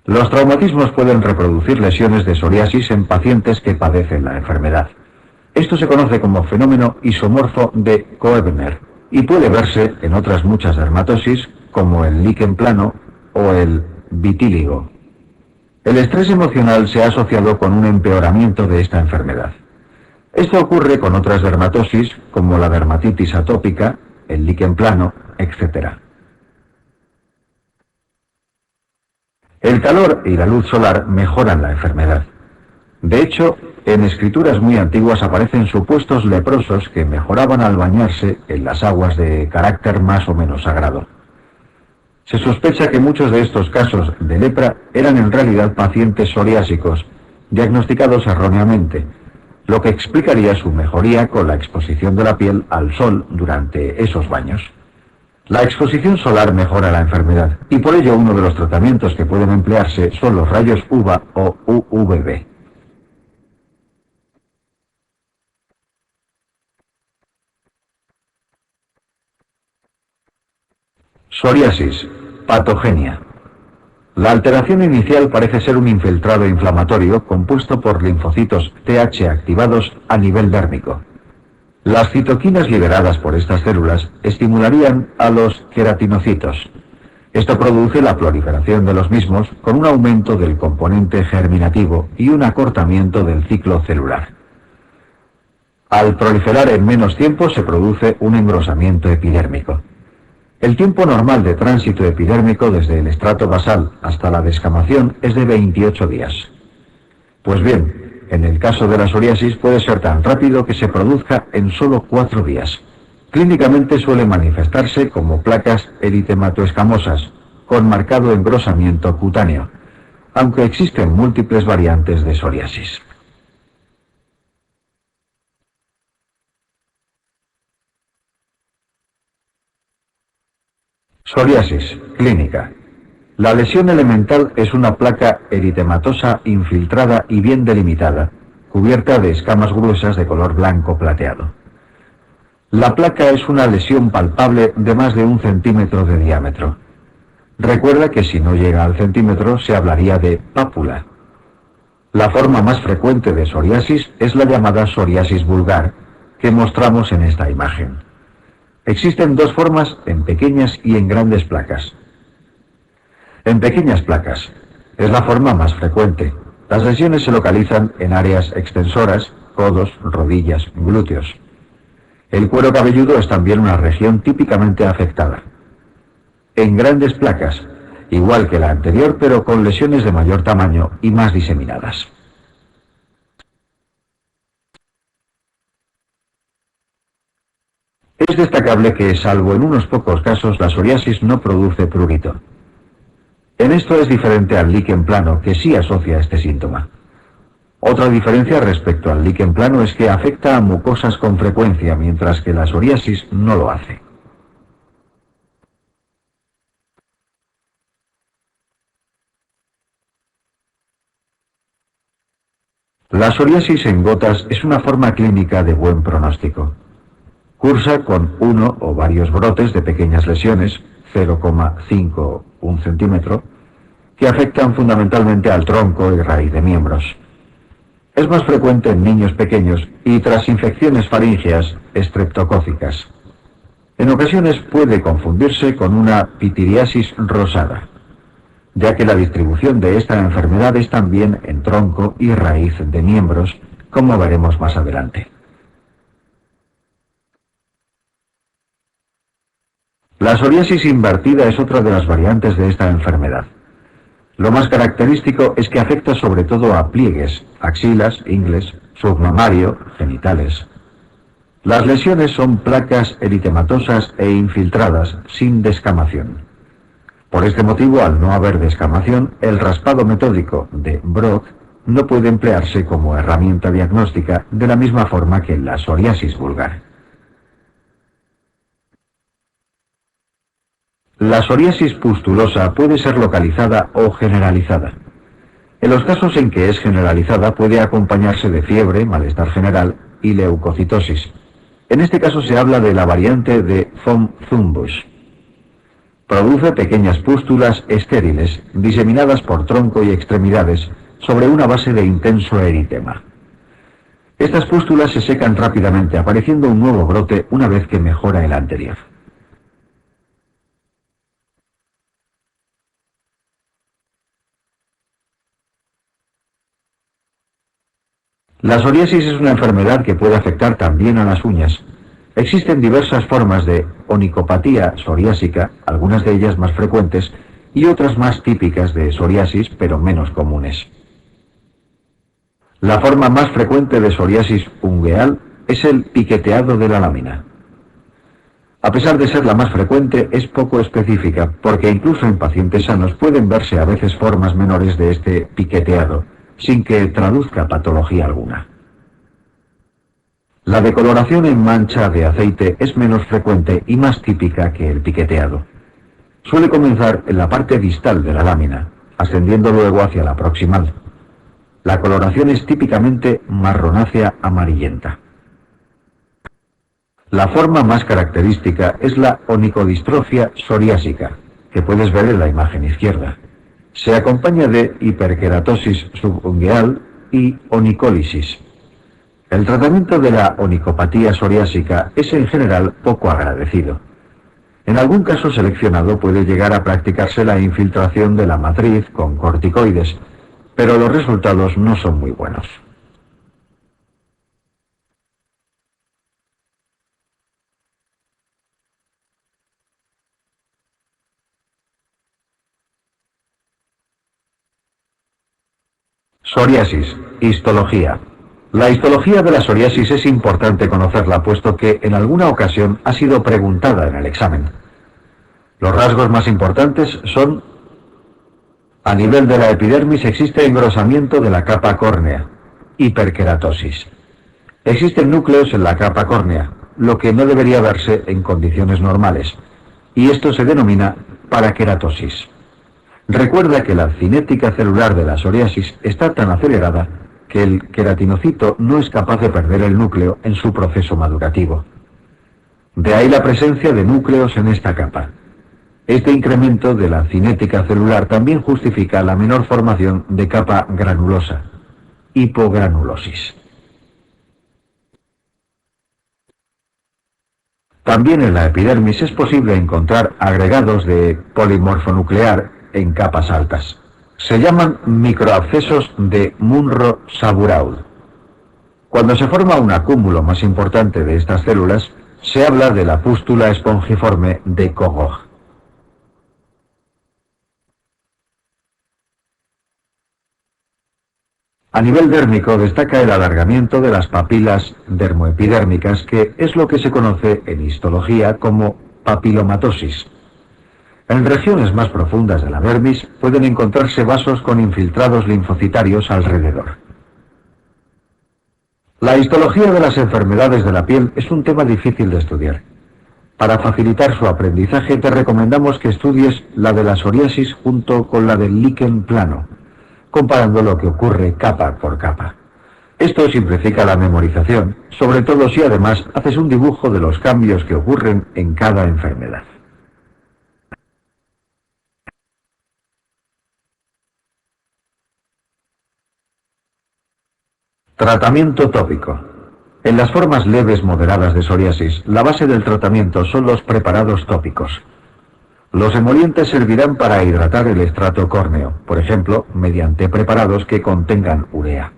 Los traumatismos pueden reproducir lesiones de psoriasis en pacientes que padecen la enfermedad. Esto se conoce como fenómeno isomorfo de Koebner y puede verse en otras muchas dermatosis como el líquen plano o el vitíligo. El estrés emocional se ha asociado con un empeoramiento de esta enfermedad. Esto ocurre con otras dermatosis como la dermatitis atópica, el líquen plano, etc. El calor y la luz solar mejoran la enfermedad. De hecho, en escrituras muy antiguas aparecen supuestos leprosos que mejoraban al bañarse en las aguas de carácter más o menos sagrado. Se sospecha que muchos de estos casos de lepra eran en realidad pacientes psoriásicos, diagnosticados erróneamente, lo que explicaría su mejoría con la exposición de la piel al sol durante esos baños. La exposición solar mejora la enfermedad y por ello uno de los tratamientos que pueden emplearse son los rayos UVA o UVB. Psoriasis, patogenia. La alteración inicial parece ser un infiltrado inflamatorio compuesto por linfocitos TH activados a nivel dérmico. Las citoquinas liberadas por estas células estimularían a los queratinocitos. Esto produce la proliferación de los mismos con un aumento del componente germinativo y un acortamiento del ciclo celular. Al proliferar en menos tiempo se produce un engrosamiento epidérmico. El tiempo normal de tránsito epidérmico desde el estrato basal hasta la descamación es de 28 días. Pues bien, en el caso de la psoriasis puede ser tan rápido que se produzca en solo 4 días. Clínicamente suele manifestarse como placas eritematoescamosas, con marcado engrosamiento cutáneo, aunque existen múltiples variantes de psoriasis. Psoriasis, clínica. La lesión elemental es una placa eritematosa infiltrada y bien delimitada, cubierta de escamas gruesas de color blanco plateado. La placa es una lesión palpable de más de 1 centímetro de diámetro. Recuerda que si no llega al centímetro se hablaría de pápula. La forma más frecuente de psoriasis es la llamada psoriasis vulgar, que mostramos en esta imagen. Existen 2 formas, en pequeñas y en grandes placas. En pequeñas placas es la forma más frecuente. Las lesiones se localizan en áreas extensoras, codos, rodillas, glúteos. El cuero cabelludo es también una región típicamente afectada. En grandes placas, igual que la anterior, pero con lesiones de mayor tamaño y más diseminadas. Es destacable que, salvo en unos pocos casos, la psoriasis no produce prurito. En esto es diferente al líquen plano, que sí asocia este síntoma. Otra diferencia respecto al líquen plano es que afecta a mucosas con frecuencia, mientras que la psoriasis no lo hace. La psoriasis en gotas es una forma clínica de buen pronóstico. Cursa con uno o varios brotes de pequeñas lesiones, 0,5 1 centímetro, que afectan fundamentalmente al tronco y raíz de miembros. Es más frecuente en niños pequeños y tras infecciones faríngeas estreptocócicas. En ocasiones puede confundirse con una pitiriasis rosada, ya que la distribución de esta enfermedad es también en tronco y raíz de miembros, como veremos más adelante. La psoriasis invertida es otra de las variantes de esta enfermedad. Lo más característico es que afecta sobre todo a pliegues, axilas, ingles, submamario, genitales. Las lesiones son placas eritematosas e infiltradas, sin descamación. Por este motivo, al no haber descamación, el raspado metódico de Brock no puede emplearse como herramienta diagnóstica de la misma forma que la psoriasis vulgar. La psoriasis pustulosa puede ser localizada o generalizada. En los casos en que es generalizada puede acompañarse de fiebre, malestar general y leucocitosis. En este caso se habla de la variante de von Thunbusch. Produce pequeñas pústulas estériles diseminadas por tronco y extremidades sobre una base de intenso eritema. Estas pústulas se secan rápidamente, apareciendo un nuevo brote una vez que mejora el anterior. La psoriasis es una enfermedad que puede afectar también a las uñas. Existen diversas formas de onicopatía psoriásica, algunas de ellas más frecuentes, y otras más típicas de psoriasis, pero menos comunes. La forma más frecuente de psoriasis ungueal es el piqueteado de la lámina. A pesar de ser la más frecuente, es poco específica, porque incluso en pacientes sanos pueden verse a veces formas menores de este piqueteado, sin que traduzca patología alguna. La decoloración en mancha de aceite es menos frecuente y más típica que el piqueteado. Suele comenzar en la parte distal de la lámina, ascendiendo luego hacia la proximal. La coloración es típicamente marronácea amarillenta. La forma más característica es la onicodistrofia psoriásica, que puedes ver en la imagen izquierda. Se acompaña de hiperkeratosis subungueal y onicólisis. El tratamiento de la onicopatía psoriásica es en general poco agradecido. En algún caso seleccionado puede llegar a practicarse la infiltración de la matriz con corticoides, pero los resultados no son muy buenos. Psoriasis, histología. La histología de la psoriasis es importante conocerla, puesto que en alguna ocasión ha sido preguntada en el examen. Los rasgos más importantes son: a nivel de la epidermis existe engrosamiento de la capa córnea, hiperkeratosis. Existen núcleos en la capa córnea, lo que no debería verse en condiciones normales, y esto se denomina parakeratosis. Recuerda que la cinética celular de la psoriasis está tan acelerada que el queratinocito no es capaz de perder el núcleo en su proceso madurativo. De ahí la presencia de núcleos en esta capa. Este incremento de la cinética celular también justifica la menor formación de capa granulosa, hipogranulosis. También en la epidermis es posible encontrar agregados de polimorfonuclear en capas altas. Se llaman microabscesos de Munro-Saburaud. Cuando se forma un acúmulo más importante de estas células, se habla de la pústula espongiforme de Koch. A nivel dérmico destaca el alargamiento de las papilas dermoepidérmicas, que es lo que se conoce en histología como papilomatosis. En regiones más profundas de la dermis pueden encontrarse vasos con infiltrados linfocitarios alrededor. La histología de las enfermedades de la piel es un tema difícil de estudiar. Para facilitar su aprendizaje te recomendamos que estudies la de la psoriasis junto con la del líquen plano, comparando lo que ocurre capa por capa. Esto simplifica la memorización, sobre todo si además haces un dibujo de los cambios que ocurren en cada enfermedad. Tratamiento tópico. En las formas leves moderadas de psoriasis, la base del tratamiento son los preparados tópicos. Los emolientes servirán para hidratar el estrato córneo, por ejemplo, mediante preparados que contengan urea.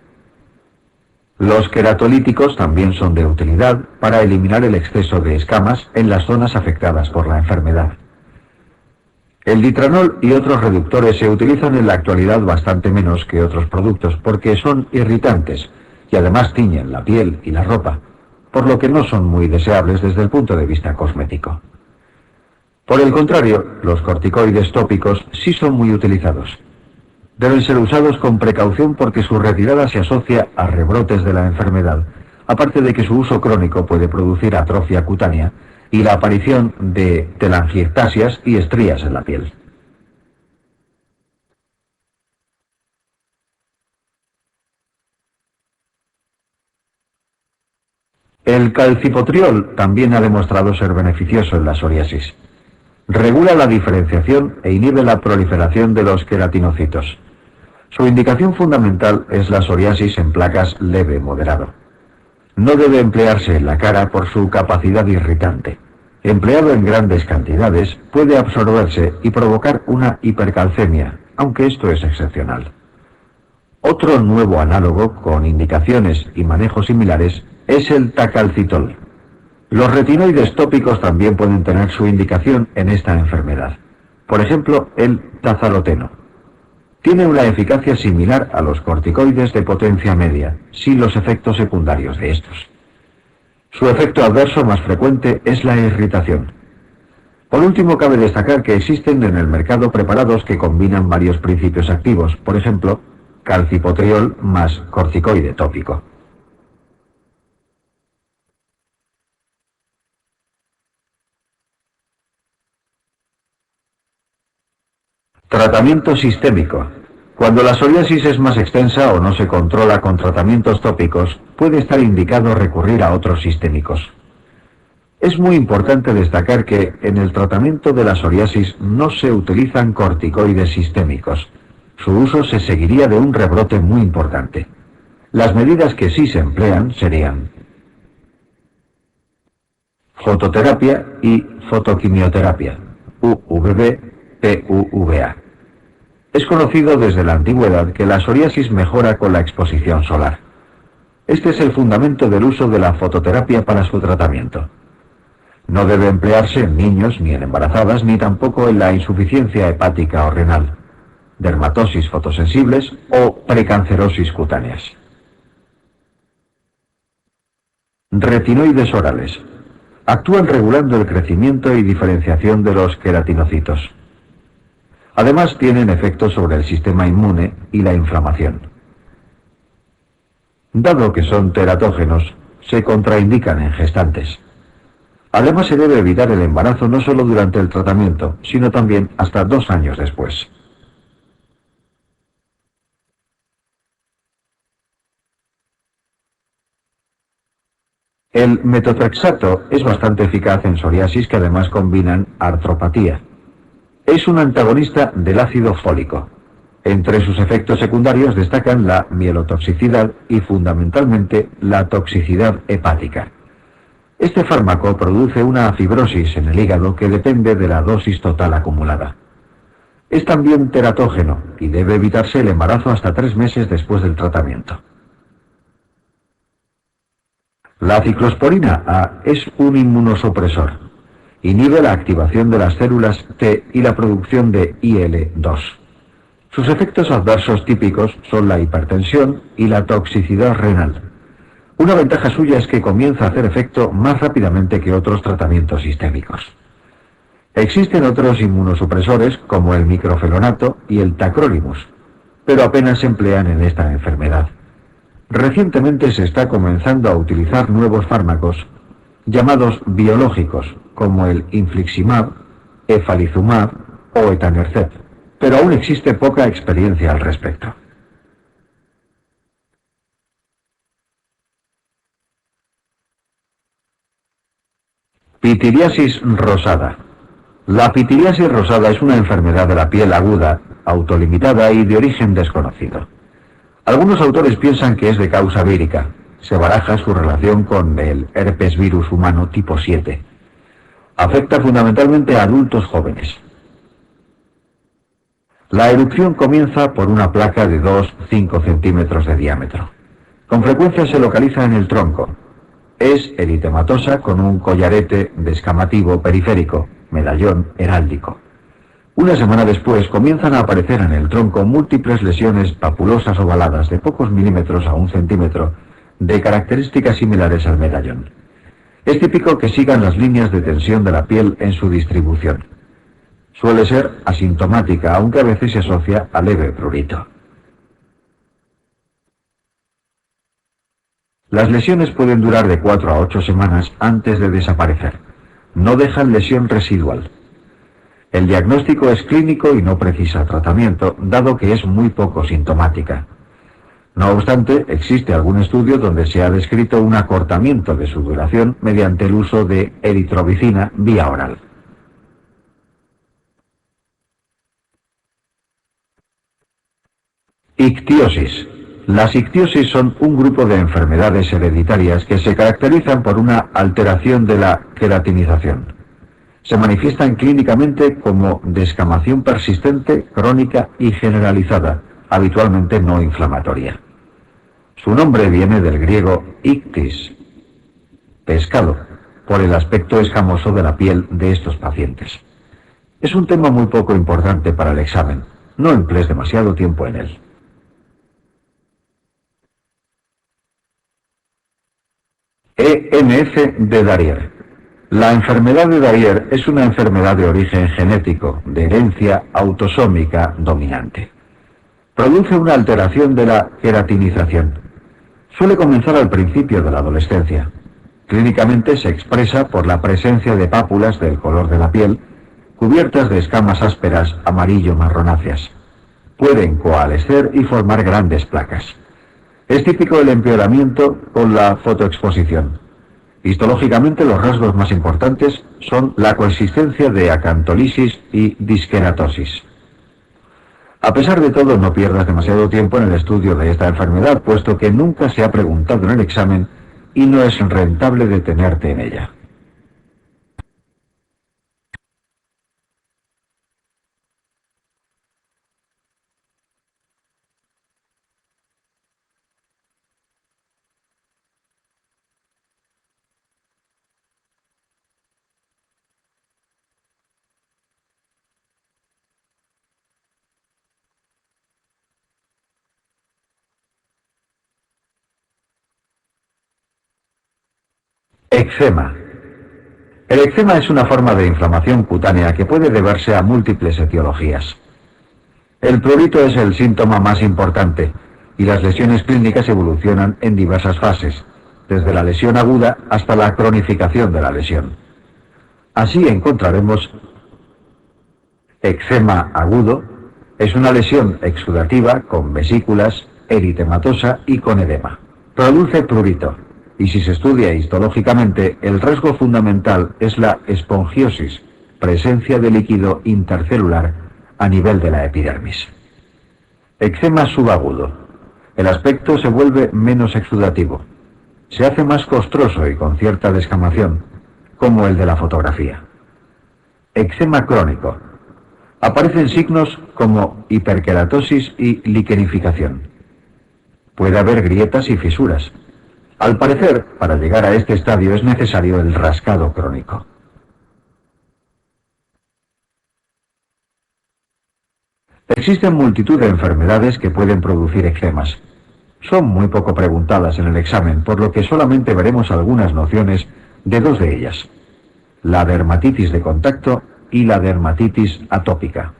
Los queratolíticos también son de utilidad para eliminar el exceso de escamas en las zonas afectadas por la enfermedad. El ditranol y otros reductores se utilizan en la actualidad bastante menos que otros productos porque son irritantes y además tiñen la piel y la ropa, por lo que no son muy deseables desde el punto de vista cosmético. Por el contrario, los corticoides tópicos sí son muy utilizados. Deben ser usados con precaución porque su retirada se asocia a rebrotes de la enfermedad, aparte de que su uso crónico puede producir atrofia cutánea y la aparición de telangiectasias y estrías en la piel. El calcipotriol también ha demostrado ser beneficioso en la psoriasis. Regula la diferenciación e inhibe la proliferación de los queratinocitos. Su indicación fundamental es la psoriasis en placas leve-moderado. No debe emplearse en la cara por su capacidad irritante. Empleado en grandes cantidades, puede absorberse y provocar una hipercalcemia, aunque esto es excepcional. Otro nuevo análogo con indicaciones y manejos similares es el tacalcitol. Los retinoides tópicos también pueden tener su indicación en esta enfermedad. Por ejemplo, el tazaloteno. Tiene una eficacia similar a los corticoides de potencia media, sin los efectos secundarios de estos. Su efecto adverso más frecuente es la irritación. Por último, cabe destacar que existen en el mercado preparados que combinan varios principios activos, por ejemplo, calcipotriol más corticoide tópico. Tratamiento sistémico. Cuando la psoriasis es más extensa o no se controla con tratamientos tópicos, puede estar indicado recurrir a otros sistémicos. Es muy importante destacar que en el tratamiento de la psoriasis no se utilizan corticoides sistémicos. Su uso se seguiría de un rebrote muy importante. Las medidas que sí se emplean serían fototerapia y fotoquimioterapia, UVB-PUVA. Es conocido desde la antigüedad que la psoriasis mejora con la exposición solar. Este es el fundamento del uso de la fototerapia para su tratamiento. No debe emplearse en niños ni en embarazadas, ni tampoco en la insuficiencia hepática o renal, dermatosis fotosensibles o precancerosis cutáneas. Retinoides orales. Actúan regulando el crecimiento y diferenciación de los queratinocitos. Además, tienen efectos sobre el sistema inmune y la inflamación. Dado que son teratógenos, se contraindican en gestantes. Además, se debe evitar el embarazo no solo durante el tratamiento, sino también hasta 2 años después. El metotrexato es bastante eficaz en psoriasis que además combinan artropatía. Es un antagonista del ácido fólico. Entre sus efectos secundarios destacan la mielotoxicidad y fundamentalmente la toxicidad hepática. Este fármaco produce una fibrosis en el hígado que depende de la dosis total acumulada. Es también teratógeno y debe evitarse el embarazo hasta 3 meses después del tratamiento. La ciclosporina A es un inmunosupresor. Inhibe la activación de las células T y la producción de IL-2. Sus efectos adversos típicos son la hipertensión y la toxicidad renal. Una ventaja suya es que comienza a hacer efecto más rápidamente que otros tratamientos sistémicos. Existen otros inmunosupresores como el microfenonato y el tacrolimus, pero apenas se emplean en esta enfermedad. Recientemente se está comenzando a utilizar nuevos fármacos llamados biológicos, como el infliximab, efalizumab o etanercept, pero aún existe poca experiencia al respecto. Pitiriasis rosada. La pitiriasis rosada es una enfermedad de la piel aguda, autolimitada y de origen desconocido. Algunos autores piensan que es de causa vírica. Se baraja su relación con el herpes virus humano tipo 7. Afecta fundamentalmente a adultos jóvenes. La erupción comienza por una placa de 2-5 centímetros de diámetro. Con frecuencia se localiza en el tronco. Es eritematosa con un collarete descamativo periférico, medallón heráldico. Una semana después comienzan a aparecer en el tronco múltiples lesiones papulosas ovaladas de pocos milímetros a 1 centímetro, de características similares al medallón. Es típico que sigan las líneas de tensión de la piel en su distribución. Suele ser asintomática, aunque a veces se asocia a leve prurito. Las lesiones pueden durar de 4 a 8 semanas antes de desaparecer. No dejan lesión residual. El diagnóstico es clínico y no precisa tratamiento, dado que es muy poco sintomática. No obstante, existe algún estudio donde se ha descrito un acortamiento de su duración mediante el uso de eritromicina vía oral. Ictiosis. Las ictiosis son un grupo de enfermedades hereditarias que se caracterizan por una alteración de la queratinización. Se manifiestan clínicamente como descamación persistente, crónica y generalizada, habitualmente no inflamatoria. Su nombre viene del griego ictis, pescado, por el aspecto escamoso de la piel de estos pacientes. Es un tema muy poco importante para el examen. No emplees demasiado tiempo en él. ENF de Darrier. La enfermedad de Darrier es una enfermedad de origen genético, de herencia autosómica dominante. Produce una alteración de la queratinización. Suele comenzar al principio de la adolescencia. Clínicamente se expresa por la presencia de pápulas del color de la piel, cubiertas de escamas ásperas amarillo-marronáceas. Pueden coalescer y formar grandes placas. Es típico el empeoramiento con la fotoexposición. Histológicamente los rasgos más importantes son la coexistencia de acantolisis y disqueratosis. A pesar de todo, no pierdas demasiado tiempo en el estudio de esta enfermedad, puesto que nunca se ha preguntado en el examen y no es rentable detenerte en ella. Eczema. El eczema es una forma de inflamación cutánea que puede deberse a múltiples etiologías. El prurito es el síntoma más importante y las lesiones clínicas evolucionan en diversas fases, desde la lesión aguda hasta la cronificación de la lesión. Así encontraremos eczema agudo, es una lesión exudativa con vesículas, eritematosa y con edema. Produce prurito, y si se estudia histológicamente, el rasgo fundamental es la espongiosis, presencia de líquido intercelular a nivel de la epidermis. Eczema subagudo. El aspecto se vuelve menos exudativo. Se hace más costroso y con cierta descamación, como el de la fotografía. Eczema crónico. Aparecen signos como hiperkeratosis y liquenificación. Puede haber grietas y fisuras. Al parecer, para llegar a este estadio es necesario el rascado crónico. Existen multitud de enfermedades que pueden producir eczemas. Son muy poco preguntadas en el examen, por lo que solamente veremos algunas nociones de dos de ellas: la dermatitis de contacto y la dermatitis atópica.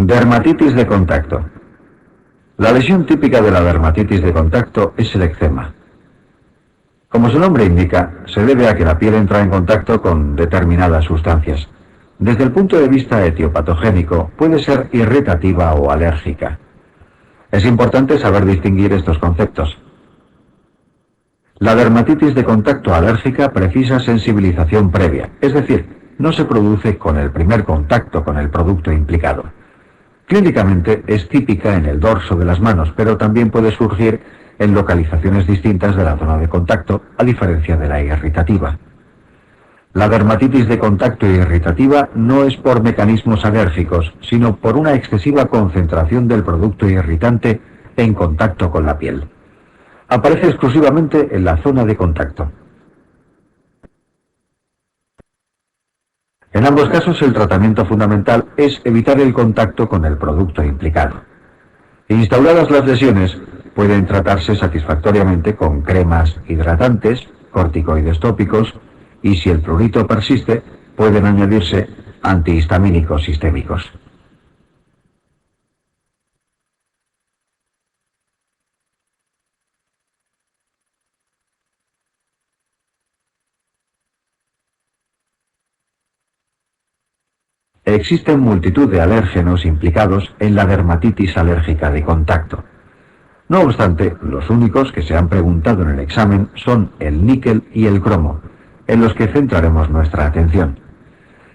Dermatitis de contacto. La lesión típica de la dermatitis de contacto es el eczema. Como su nombre indica, se debe a que la piel entra en contacto con determinadas sustancias. Desde el punto de vista etiopatogénico, puede ser irritativa o alérgica. Es importante saber distinguir estos conceptos. La dermatitis de contacto alérgica precisa sensibilización previa, es decir, no se produce con el primer contacto con el producto implicado. Clínicamente es típica en el dorso de las manos, pero también puede surgir en localizaciones distintas de la zona de contacto, a diferencia de la irritativa. La dermatitis de contacto irritativa no es por mecanismos alérgicos, sino por una excesiva concentración del producto irritante en contacto con la piel. Aparece exclusivamente en la zona de contacto. En ambos casos, el tratamiento fundamental es evitar el contacto con el producto implicado. Instauradas las lesiones, pueden tratarse satisfactoriamente con cremas hidratantes, corticoides tópicos y, si el prurito persiste, pueden añadirse antihistamínicos sistémicos. Existen multitud de alérgenos implicados en la dermatitis alérgica de contacto. No obstante, los únicos que se han preguntado en el examen son el níquel y el cromo, en los que centraremos nuestra atención.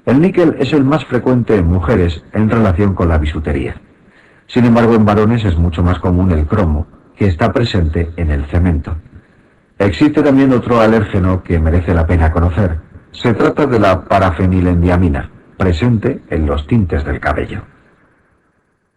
El níquel es el más frecuente en mujeres en relación con la bisutería. Sin embargo, en varones es mucho más común el cromo, que está presente en el cemento. Existe también otro alérgeno que merece la pena conocer. Se trata de la parafenilendiamina, presente en los tintes del cabello.